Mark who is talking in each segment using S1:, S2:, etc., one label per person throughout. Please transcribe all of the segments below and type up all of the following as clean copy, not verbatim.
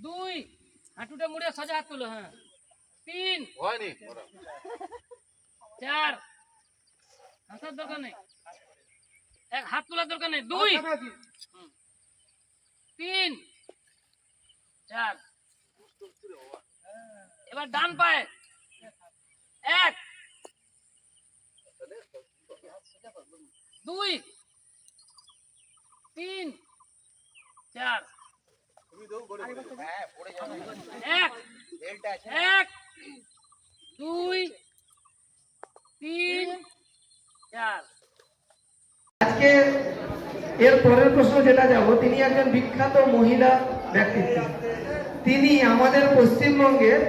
S1: দুই, হাঁটুটা মুড়ে সোজা হাত তুলো। হ্যাঁ, তিন, চার, হাসার দরকার নেই, এক হাত তোলার দরকার নেই। দুই, তিন, চার। এবার ডান পায়ে এক, দুই, তিন, চার, এক, এক, দুই, তিন, চার।
S2: আজকে এর পরের প্রশ্ন যেটা যাব, তিনি একজন বিখ্যাত মহিলা ব্যক্তিত্ব। তিনি আমাদের পশ্চিমবঙ্গের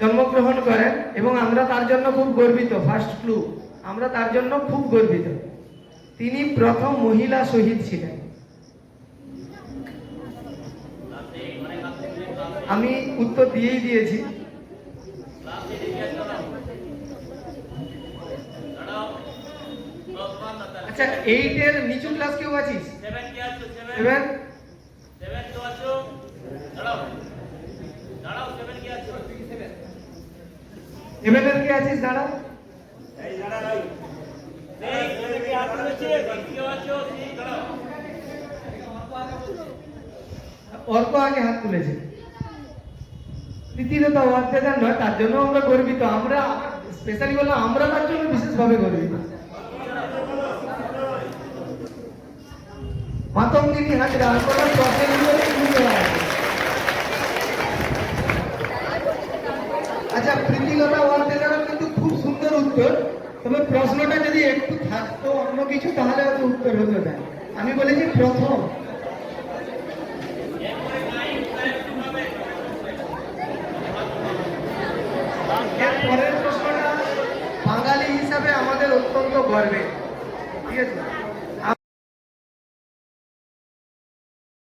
S2: জন্মগ্রহণ করেন এবং আমরা তার জন্য খুব গর্বিত। ফার্স্ট ক্লু, আমরা তার জন্য খুব গর্বিত। তিনি প্রথম মহিলা শহীদ ছিলেন। আমি উত্তর দিয়েই দিয়েছি। আচ্ছা, 8 এর নিচু ক্লাস কেউ আছিস? 7 এর কে আছিস? দাঁড়া। অর্ক আগে হাত তুলেছে। তৃতীয়তা অর্থেদার নয়, তার জন্য আমরা গর্বিত। আমরা স্পেশালি বললাম, আমরা তার জন্য বিশেষভাবে গর্বিত। মাতঙ্গিনী হাজরা আচ্ছা, প্রীতিলতা ওয়ার্ডের কিন্তু খুব সুন্দর উত্তর। তবে প্রশ্নটা যদি একটু থাকতো অন্য কিছু, তাহলে হয়তো উত্তর হতো না। আমি বলেছি প্রথম। পরের প্রশ্নটা বাঙালি হিসাবে আমাদের অত্যন্ত গর্বের, ঠিক আছে?